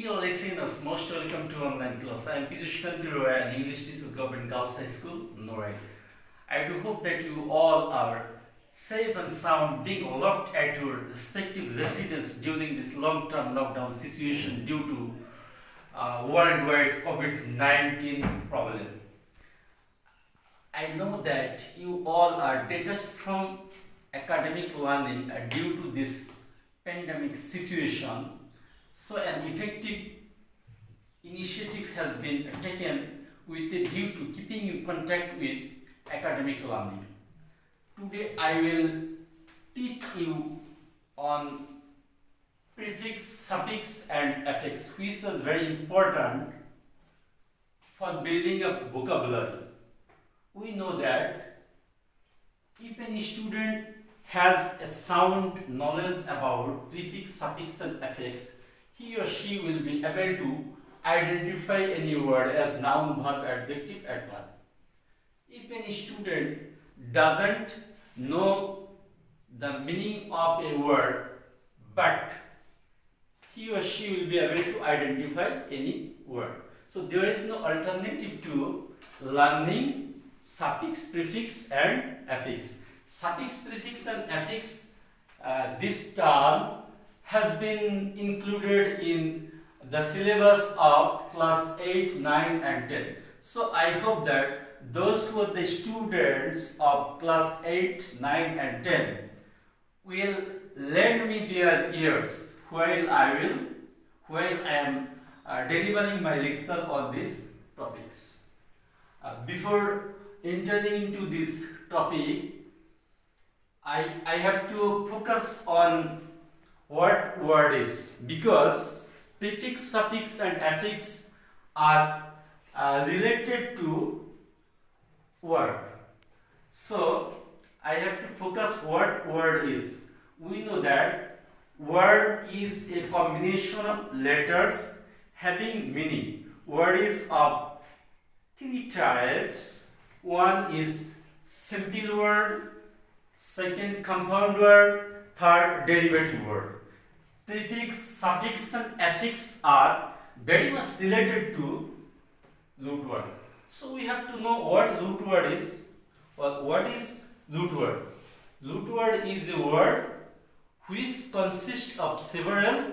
Dear listeners, most welcome to online class. I am Piyush Kantiroy, an English teacher, Government Girls High School, Norai. I do hope that you all are safe and sound, being locked at your respective residence during this long-term lockdown situation due to worldwide COVID-19 problem. I know that you all are detached from academic learning due to this pandemic situation. So an effective initiative has been taken with a view to keeping in contact with academic learning. Today I will teach you on prefix, suffix and affix, which are very important for building up vocabulary. We know that if any student has a sound knowledge about prefix, suffix and affix, he or she will be able to identify any word as noun, verb, adjective, adverb. If any student doesn't know the meaning of a word, but he or she will be able to identify any word. So there is no alternative to learning suffix, prefix and affix. Suffix, prefix and affix, this term has been included in the syllabus of class 8, 9 and 10. So I hope that those who are the students of class 8, 9 and 10 will lend me their ears while I am delivering my lecture on these topics. Before entering into this topic, I have to focus on what word is, because prefix, suffix and affix are related to word. So I have to focus what word is. We know that word is a combination of letters having meaning. Word is of three types. One is simple word, second compound word, third derivative word. Prefix, suffix and affix are very much related to root word. So we have to know what root word is. Well, what is root word? Root word is a word which consists of several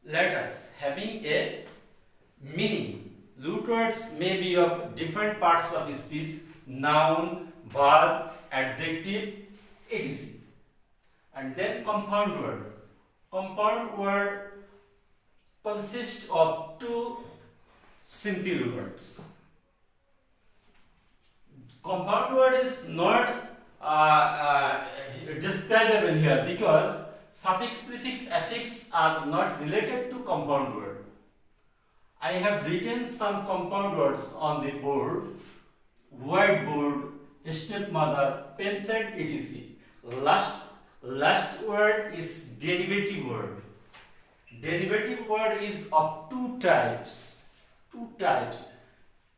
letters having a meaning. Root words may be of different parts of speech, noun, verb, adjective, etc. And then compound word. Compound word consists of two simple words. Compound word is not describable here because suffix, prefix, affix are not related to compound word. I have written some compound words on the board: whiteboard, stepmother, pencil, etc. Last word is derivative word. Derivative word is of two types.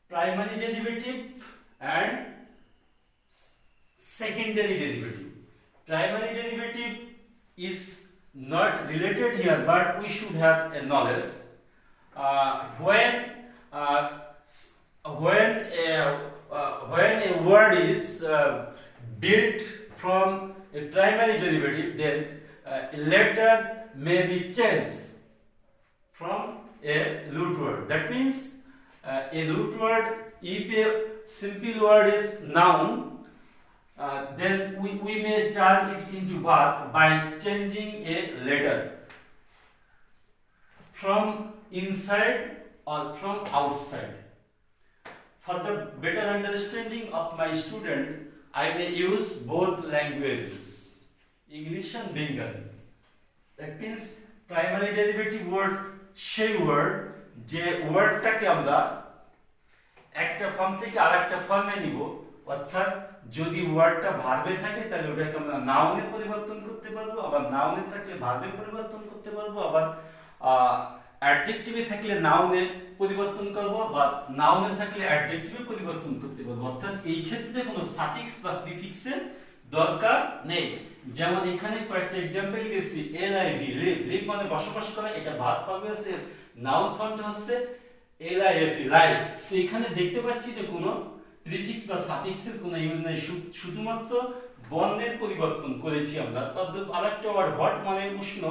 Primary derivative and secondary derivative. Primary derivative is not related here, but we should have a knowledge. When a word is built from a primary derivative, then a letter may be changed from a root word. That means a root word, if a simple word is noun, then we may turn it into verb by changing a letter from inside or from outside. For the better understanding of my student, I may use both languages, English and Bengali. That means primary derivative word সেই word যে ওয়ার্ডটাকে আমরা একটা form থেকে আরেকটা ফর্মে নিব, অর্থাৎ যদি ওয়ার্ডটা ভার্বে থাকে তাহলে ওটাকে আমরা নাউনে পরিবর্তন করতে পারবো, আবার নাউনে থাকলে ভার্বে পরিবর্তন করতে পারবো, আবার অ্যাডজেক্টিভে থাকলে নাউনে পরিবর্তন করব, বা নাউনে থাকলে অ্যাডজেক্টিভে পরিবর্তন করতে পারবো। অর্থাৎ এই ক্ষেত্রে কোনো সাফিক্স বা প্রিফিক্সের দরকার নেই। যেমন এখানে কয়েকটা एग्जांपल দিয়েছি, লিভ, লিভ মানে বসবাস করা, এটা ভার্ব ফর্মে আছে। নাউন ফর্মটা হচ্ছে এলআইএফ লাই। তো এখানে দেখতে পাচ্ছি যে কোনো প্রিফিক্স বা সাফিক্সের কোনো ইউজ নাই, শুধুমাত্র বর্ণের পরিবর্তন করেছি আমরা। তদ্রূপ আরেকটা ওয়ার্ড হট মানে উষ্ণ,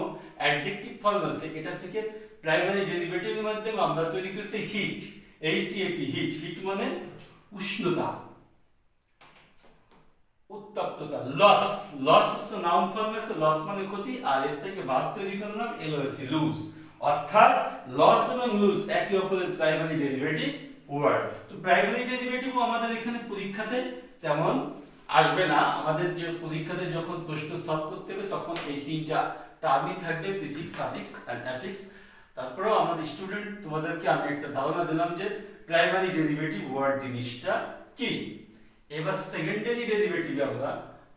অ্যাডজেক্টিভ ফর্ম আছে, এটা থেকে প্রাইমারি ডেরিভেটিভের মাধ্যমে আমরা তৈরি করেছি হিট, এইচইএটি হিট। হিট মানে উষ্ণতা, উত্তপ্ততা। লস, লস হচ্ছে নাউন ফর্ম আছে, লস মানে ক্ষতি, আর এর থেকে ভাব তৈরি করলাম এলওএসি লুজ। অর্থাৎ লস এবং লুজ একই অপরের প্রাইমারি ডেরিভেটিভ ওয়ার্ড। তো প্রাইমারি ডেরিভেটিভও আমাদের এখানে পরীক্ষাতে তেমন আসবে না। আমাদের যে পরীক্ষাতে যখন প্রশ্ন সলভ করতে হবে তখন এই তিনটা টার্মই থাকবে, প্রিফিক্স, সাফিক্স এন্ড অ্যাফিক্স। তারপরেও আমাদের স্টুডেন্ট তোমাদেরকে আমি একটা ধারণা দিলাম যে প্রাইমারি ডেরিভেটিভ ওয়ার্ড জিনিসটা কি। এবার সেকেন্ডারি ডেরিভেটিভে আমরা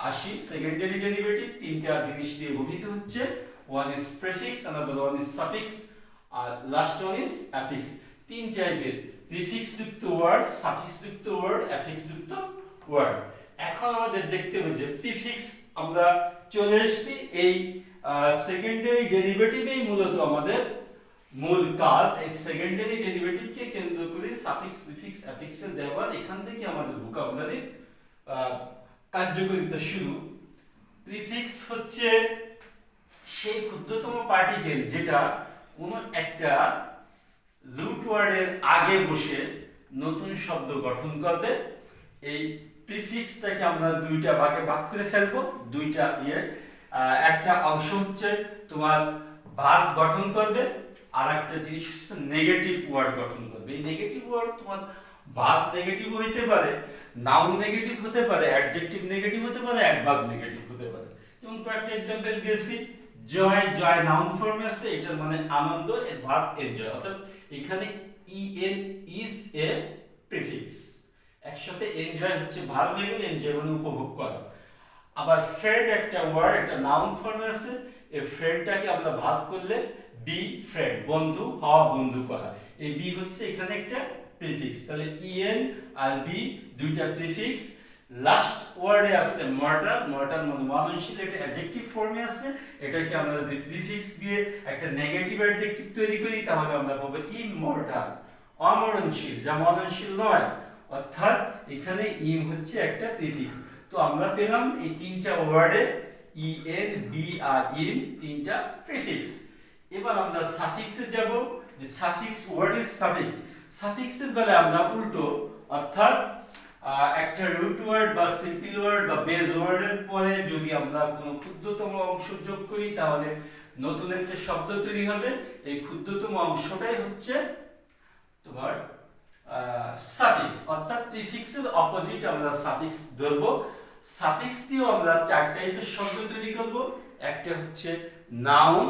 আসি। সেকেন্ডারি ডেরিভেটিভ তিনটা জিনিস দিয়ে গঠিত হচ্ছে, one is prefix, another one is suffix, আর লাস্ট ওয়ান ইজ অ্যাফিক্স। তিন টাইপের প্রিফিক্স যুক্ত ওয়ার্ড, সাফিক্স যুক্ত ওয়ার্ড, অ্যাফিক্স যুক্ত ওয়ার্ড। এখন আমাদের দেখতে হবে যে প্রিফিক্স আমরা চলে এসেছি এই সেকেন্ডারি ডেরিভেটিভেই মূলত আমাদের মূল কাজ। এই সেকেন্ডারি ডেরিভেটিভকে কেন্দ্র করে সাফিক্স, প্রিফিক্স, অ্যাফিক্সের ব্যবহার, এখান থেকে আমাদের ভোকাবুলারি কার্যকারিতা শুরু। প্রিফিক্স হচ্ছে সেই ক্ষুদ্রতম পার্টিকেল যেটা কোনো একটা রুট ওয়ার্ডের আগে বসে নতুন শব্দ গঠন করবে। এই প্রিফিক্সটাকে আমরা দুইটা ভাগে ভাগ করে ফেলবো, দুইটা একটা অংশ হচ্ছে তোমার ভাগ গঠন করবে, আর একটা জিনিস হচ্ছে নেগেটিভ ওয়ার্ড গঠন করবে। এই নেগেটিভ ওয়ার্ড তোমার ভাগ নেগেটিভ হইতে পারে, নাউন নেগেটিভ হতে পারে, অ্যাডজেক্টিভ নেগেটিভ হতে পারে, অ্যাডভার্ব নেগেটিভ হতে পারে। যেমন কয়েকটা এক্সাম্পল দিয়েছি, জয়, জয় নাউন ফর্মে আছে, এটার মানে আনন্দ, এর ভার্ব এনজয়। অর্থাৎ এখানে ইএন ইজ এ প্রিফিক্স, একসাথে এনজয় হচ্ছে ভার্ব হয়ে গেল, এনজয় মানে উপভোগ করা। আবার ফ্রেন্ড একটা ওয়ার্ড, একটা নাউন ফর্মে আছে, এই ফ্রেন্ডটাকে আমরা ভাগ করলে বি ফ্রেন্ড, বন্ধু হওয়া, বন্ধু করা। এই বি হচ্ছে এখানে একটা প্রিফিক্স। তাহলে ইএন আর বি দুইটা প্রিফিক্স। লাস্ট ওয়ার্ডে আছে মর্টাল, মর্টাল মানে মরণশীল, এটা অ্যাডজেক্টিভ ফর্মে আছে। এটাকে আমরা যদি প্রিফিক্স দিয়ে একটা নেগেটিভ অ্যাডজেক্টিভ তৈরি করি তাহলে আমরা পাবো ইমমর্টাল, অমরণশীল, যা মরণশীল নয়। অর্থাৎ এখানে ইম হচ্ছে একটা প্রিফিক্স। তো আমরা পেলাম এই তিনটা ওয়ার্ডে ইএন, বি আর ইম তিনটা প্রিফিক্স। এবার আমরা সাফিক্সে যাব, যে সাফিক্স, হোয়াট ইজ সাফিক্স। সাফিক্সের বেলায় আমরা উল্টো, অর্থাৎ একটা রুট ওয়ার্ড বা সিম্পল ওয়ার্ড বা বেস ওয়ার্ডের পরে যদি আমরা কোনো ক্ষুদ্রতম অংশ যোগ করি তাহলে নতুন একটা শব্দ তৈরি হবে। এই ক্ষুদ্রতম অংশটাই হচ্ছে তোমার সাফিক্স। অর্থাৎ প্রিফিক্সের অপোজিট আমরা সাফিক্স ধরবো। সাফিক্স দিয়েও আমরা চার টাইপের শব্দ তৈরি করব। একটা হচ্ছে নাউন,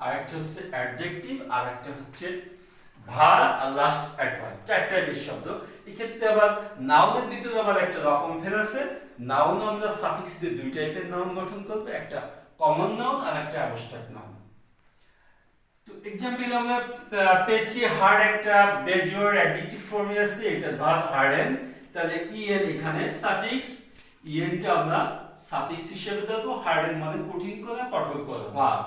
আরেকটা হচ্ছে অ্যাডজেক্টিভ, আর একটা হচ্ছে ভার্ব, আর লাস্ট অ্যাডভার্ব। চার টাইপের শব্দ। এক্ষেত্রে আবার নাউনের ভিতরে আবার একটা রকম ফের আছে। নাউন আমরা সাফিক্স দিয়ে দুই টাইপের নাউন গঠন করব, একটা কমন নাউন আর একটা অ্যাবস্ট্রাক্ট নাউন। তো एग्जांपल আমরা পেয়েছি হার্ড, একটা বেজওয়ার্ড অ্যাডজেক্টিভ ফর্মে আছে, এটা ভার্ব হার্ডেন। তাহলে ইএন এখানে সাফিক্স, ইএনটা আমরা সাফিক্স হিসেবে দেব। হার্ডেন মানে কঠিন করা, কঠোর করা, ভার্ব।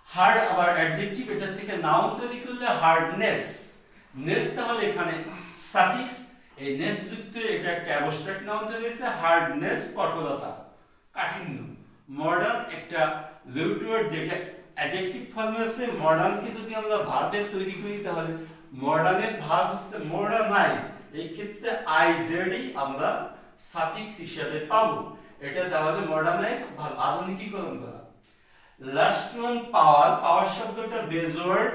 হার্ড আবার অ্যাডজেক্টিভ, এটা থেকে নাউন তৈরি করলে হার্ডনেস, নেস তাহলে এখানে সাফিক্স, এই নেস যুক্ত এটা একটা অ্যাবস্ট্রাক্ট নাউন তৈরি হয়েছে, হার্ডনেস কঠোরতা, কাঠিন্য। মডার্ন একটা রুট ওয়ার্ড যেটা অ্যাডজেক্টিভ ফর্মে আছে, মডার্নকে যদি আমরা ভার্বে তৈরি করি তাহলে মডার্নের ভার্ব হচ্ছে মডার্নাইজ। এই ক্ষেত্রে আইজেডি আমরা সাফিক্স হিসেবে পাবো। এটা তাহলে মডার্নাইজ, ভার্ব আধুনিকীকরণ করা। লাস্ট ওয়ান পাওয়ার, পাওয়ার শব্দটা বেস ওয়ার্ড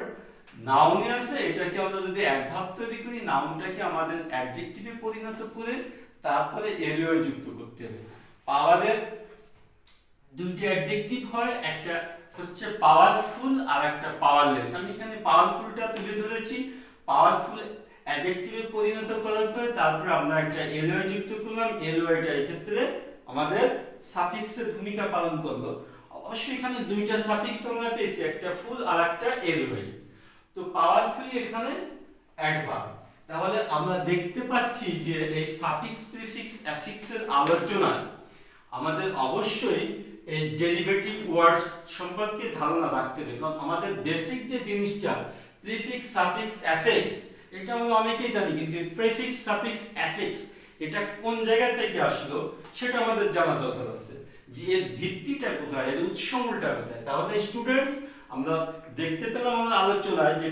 নাউনে আছে, এটাকে আমরা যদি অ্যাডভার্ব তৈরি করি, নাউনটাকে আমাদের অ্যাডজেক্টিভে পরিণত করে তারপরে এলইও যুক্ত করতে হবে। পাওয়ারের দুইটা অ্যাডজেক্টিভ হয়, একটা হচ্ছে পাওয়ারফুল আর একটা পাওয়ারলেস। আমি এখানে পাওয়ারফুলটা তুলে ধরেছি, পাওয়ারফুল অ্যাডজেক্টিভে পরিণত করার পরে তারপর আমরা একটা এলইও যুক্ত করলাম। এলইওটা এই ক্ষেত্রে আমাদের সাফিক্সের ভূমিকা পালন করলো। অবশ্যই এখানে দুইটা সাফিক্স আমরা পেয়েছি, একটা ফুল আর একটা এলইও। তো পাওয়ারফুল এখানে অ্যাডভার্ব। তাহলে আমরা দেখতে পাচ্ছি যে এই সাফিক্স, প্রিফিক্স, অ্যাফিক্সের আলোচনায় আমাদের অবশ্যই এই ডেরিভেটিভ ওয়ার্ডস সম্পর্কে ধারণা রাখতে হবে। কারণ আমাদের বেসিক যে জিনিসটা প্রিফিক্স সাফিক্স অ্যাফিক্স এটা আমরা অনেকেই জানি, কিন্তু প্রিফিক্স সাফিক্স অ্যাফিক্স এটা কোন জায়গা থেকে আসলো সেটা আমাদের জানা দরকার আছে, যে এর ভিত্তিটা কোথায়, এর উৎসমূলটা কোথায়। তাহলে স্টুডেন্টস আমরা দেখতে পেলাম আমরা আলোচনায় যে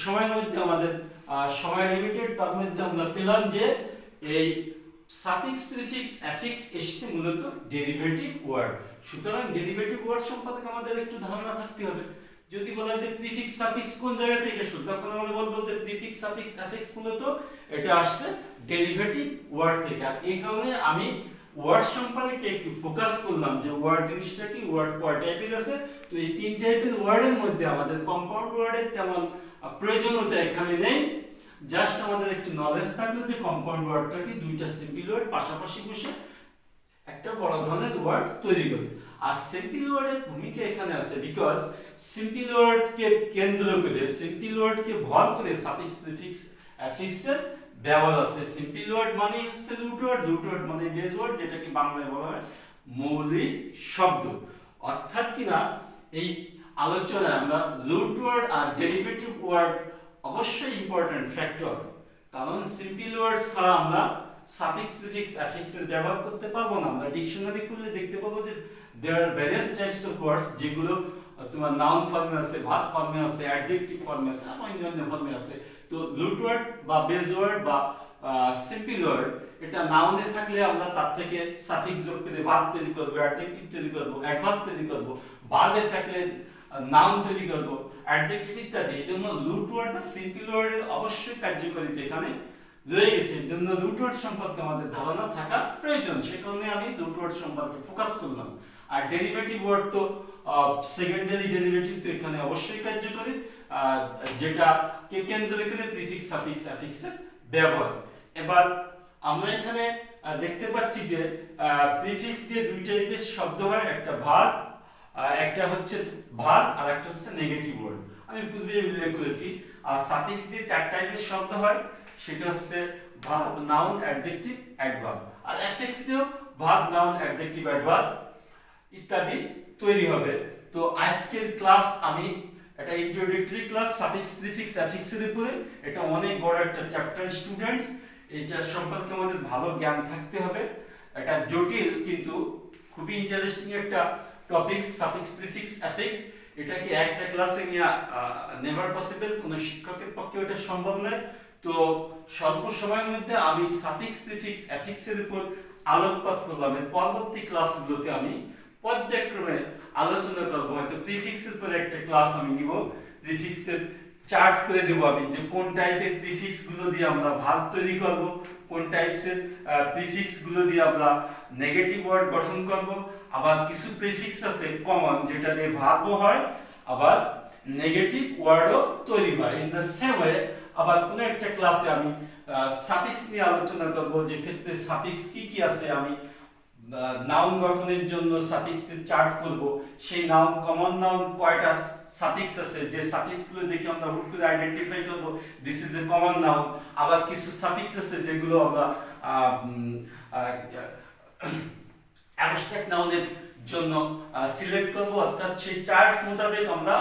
সময়ের মধ্যে আমাদের সময় লিমিটেড, তার মধ্যে আমরা পেলাম যে এই সাফিক্স প্রিফিক্স অ্যাফিক্স এসেছে মূলত ডেরিভেটিভ ওয়ার্ড। সুতরাং ডেরিভেটিভ ওয়ার্ড সম্পর্কে আমাদের একটু ধারণা থাকতে হবে। যদি বলা যায় প্রিফিক্স সাফিক্স কোন জায়গা থেকে আসলো, তখন আমরা বলবো যে প্রিফিক্স সাফিক্স অ্যাফিক্স মূলত এটা আসছে ডেরিভেটিভ ওয়ার্ড থেকে। আর এই কারণে আমি ওয়ার্ড সম্পর্কে একটু ফোকাস করলাম যে ওয়ার্ড জিনিসটা কি, ওয়ার্ড কয় টাইপের আছে। তো এই তিন টাইপের ওয়ার্ডের মধ্যে আমাদের কম্পাউন্ড ওয়ার্ডের তেমন প্রয়োজনীয়তা এখানে নেই। জাস্ট আমাদের একটু নলেজ থাকলে যে কম্পাউন্ড ওয়ার্ডটা কি, দুইটা সিম্পল ওয়ার্ড পাশাপাশি বসে একটা বড় ধরনের ওয়ার্ড তৈরি করে। আর সিম্পল ওয়ার্ডের ভূমিকা এখানে আছে, বিকজ সিম্পল ওয়ার্ডকে কেন্দ্র করে, সিম্পল ওয়ার্ডকে ভর করে সাফিক্স প্রিফিক্স অ্যাফিক্সের ব্যবহার আছে। সিম্পল ওয়ার্ড মানে হচ্ছে রুট ওয়ার্ড, রুট ওয়ার্ড মানে বেস ওয়ার্ড, যেটাকে বাংলায় বলা হয় মৌলিক শব্দ। অর্থাৎ কিনা এই আলোচনায় আমরা রুট ওয়ার্ড আর ডেরিভেটিভ ওয়ার্ড অবশ্যই ইম্পর্টেন্ট ফ্যাক্টর, কারণ সিম্পল ওয়ার্ড ছাড়া আমরা সাফিক্স প্রিফিক্স অ্যাফিক্স এর ব্যবহার করতে পারবো না। আমরা ডিকশনারি খুললে দেখতে পাবো যে দেয়ার আর ভ্যারিয়াস টাইপস অফ ওয়ার্ডস, যেগুলো তোমার নাউন ফর্মে আছে, ভার্ব ফর্মে আছে, অ্যাডজেক্টিভ ফর্মে আছে, আর অন্যান্য ফর্মে আছে। তো রুট ওয়ার্ড বা বেস ওয়ার্ড বা সিম্পল ওয়ার্ড এটা নাউনে থাকলে আমরা তার থেকে সাফিক্স যোগ করে ভার্ব তৈরি করব, অ্যাডজেক্টিভ তৈরি করব, অ্যাডভার্ব তৈরি করব, ভার্বে থাকলে নাউন তৈরি করব, অ্যাডজেক্টিভ ইত্যাদি। এজন্য রুট ওয়ার্ড বা সিম্পল ওয়ার্ডের অবশ্যই কার্যকারিতা এখানে রয়ে গেছে। এর জন্য রুট ওয়ার্ড সম্পর্কে আমাদের ধারণা থাকা প্রয়োজন, সে কারণে আমি রুট ওয়ার্ড সম্পর্কে ফোকাস করলাম। আর ডেরিভেটিভ ওয়ার্ড তো সেকেন্ডারি ডেরিভেটিভ তো এখানে অবশ্যই কার্যকরী, যেটা কে কেন্দ্র করে প্রিফিক্স সাফিক্স অ্যাফিক্সের ব্যবহার। এবার আমরা এখানে দেখতে পাচ্ছি যে প্রিফিক্স দিয়ে দুই টাইপের শব্দ হয়, একটা ভার্ব, একটা হচ্ছে ভার্ব আর একটা হচ্ছে নেগেটিভ ওয়ার্ড, আমি পূর্বে উল্লেখ করেছি। আর সাফিক্স দিয়ে চার টাইপের শব্দ হয়, সেটা হচ্ছে ভার্ব, নাউন, অ্যাডজেক্টিভ, অ্যাডভার্ব। আর অ্যাফিক্স দিয়েও ভার্ব, নাউন, অ্যাডজেক্টিভ, অ্যাডভার্ব ইত্যাদি তৈরি হবে। তো আজকের ক্লাস আমি এটা ইন্ট্রোডাক্টরি ক্লাস সাফিক্স প্রিফিক্স অ্যাফিক্সের উপরে। এটা অনেক বড় একটা চ্যাপ্টার স্টুডেন্টস, এটা সম্পর্কে আমাদের ভালো জ্ঞান থাকতে হবে। এটা জটিল কিন্তু খুবই ইন্টারেস্টিং একটা টপিক সাফিক্স প্রিফিক্স অ্যাফিক্স। এটাকে একটা ক্লাসে নিয়ে নেভার পসিবল, কোনো শিক্ষকের পক্ষে এটা সম্ভব নয়। তো স্বল্প সময়ের মধ্যে আমি সাফিক্স প্রিফিক্স অ্যাফিক্সের উপর আলোকপাত করলাম। এর পরবর্তী ক্লাসগুলোতে আমি পর্যায়ক্রমে আলোচনা করব। হয়তো প্রিফিক্সের উপর একটা ক্লাস আমি নিব, প্রিফিক্সের চার্ট করে দেব আমি, যে কোন টাইপের প্রিফিক্স গুলো দিয়ে আমরা ভার্ব তৈরি করব, কোন টাইপসের প্রিফিক্স গুলো দিয়ে আমরা নেগেটিভ ওয়ার্ড গঠন করব। আবার কিছু প্রিফিক্স আছে কমন, যেটা দিয়ে ভার্বও হয় আবার নেগেটিভ ওয়ার্ডও তৈরি হয়। ইন দ্য সেম ওয়ে আবার কোন একটা ক্লাসে আমি সাফিক্স নিয়ে আলোচনা করব, যে ক্ষেত্রে সাফিক্স কি কি আছে, আমি নাউন গঠনের জন্য সাফিক্সের চার্ট করব। সেই নাউন, কমন নাউন কয়টা সাফিক্স আছে, যে সাফিক্সগুলো দেখে আমরা হুট করে আইডেন্টিফাই করব this is a common noun. আবার কিছু সাফিক্স আছে যেগুলো আমরা অ্যাবস্ট্রাক্ট নাউনের জন্য সিলেক্ট করব, অর্থাৎ সেই চার্ট মোতাবেক আমরা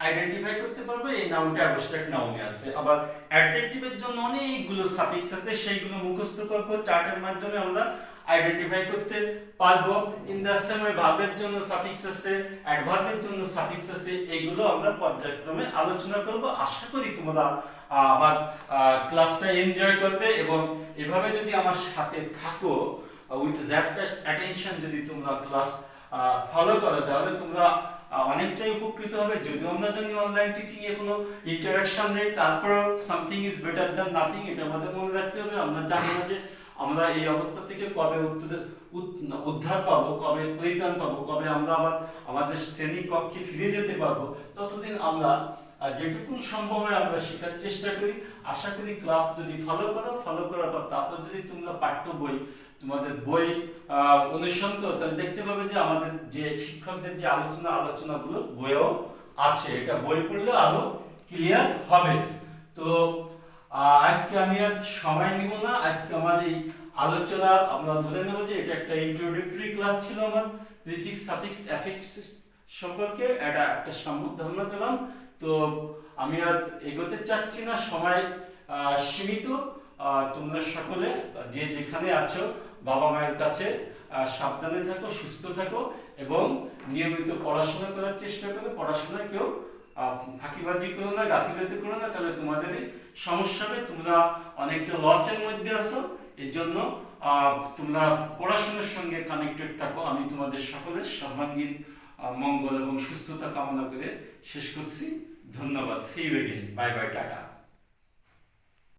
আইডেন্টিফাই করতে পারবো এই নাউনটা অ্যাবস্ট্রাক্ট নাউনে আছে। আবার অ্যাডজেক্টিভের জন্য অনেকগুলো সাফিক্স আছে, সেইগুলো মুখস্থ করব, চার্টের মাধ্যমে আমরা আইডেন্টিফাই করতে পারবো। ইন দ্য সেম ওয়ে ভার্বের জন্য সাফিক্স আছে, অ্যাডভার্বের জন্য সাফিক্স আছে, এগুলো আমরা পর্যায়ক্রমে আলোচনা করব। আশা করি তোমরা আমার ক্লাসটা এনজয় করবে, এবং এভাবে যদি আমার সাথে থাকো উইথ র্যাপটাস্ট অ্যাটেনশন, যদি তোমরা ক্লাস ফলো করো, তাহলে তোমরা অনেকটাই উপকৃত হবে। যদিও আমরা জানি অনলাইন টিচিং এ কোনো ইন্টারাকশন নেই, তারপর something is better than nothing, এটা আমাদের মনে রাখতে হবে। আমরা জানি না যে আমরা এই অবস্থা থেকে কবে উদ্ধার পাবো, কবে পরিত্রাণ পাবো, কবে আমরা আবার আমাদের শ্রেণী কক্ষে ফিরে যেতে পারবো। ততদিন আমরা যেটুকু সম্ভব হয় আমরা শেখার চেষ্টা করি। আশা করি ক্লাস যদি ফলো করার পর তারপর যদি তোমরা পাঠ্য বই, তোমাদের বই অনুসরণ করো, তাহলে দেখতে পাবে যে আমাদের যে শিক্ষকদের যে আলোচনাগুলো বইও আছে, এটা বই পড়লে আরো ক্লিয়ার হবে। তো আজকে আমি আর সময় নিব না, আজকে আমার এই আলোচনা আমরা ধরে নেব যে এটা একটা ইন্ট্রোডাক্টরি ক্লাস ছিল আমার প্রিফিক্স সাফিক্স অ্যাফিক্স সম্পর্কে। এটা একটা সামগ্রিক ধারণা পেলাম। তো আমি আর এগোতে চাচ্ছি না, সময় সীমিত। তোমরা সকলে যে যেখানে আছো বাবা মায়ের কাছে সাবধানে থাকো, সুস্থ থাকো এবং নিয়মিত পড়াশোনা করার চেষ্টা করো। পড়াশোনায় কেউ ফাঁকিবাজি করো না, গাফিলতি করো না, তাহলে তোমাদেরই সমস্যা হবে। তোমরা অনেকটা লসের মধ্যে আছো, এর জন্য তোমরা পড়াশোনার সঙ্গে কানেক্টেড থাকো। আমি তোমাদের সকলের সর্বাঙ্গীন মঙ্গল এবং সুস্থতা কামনা করে শেষ করছি। ধন্যবাদ। See you again. Bye bye, tata.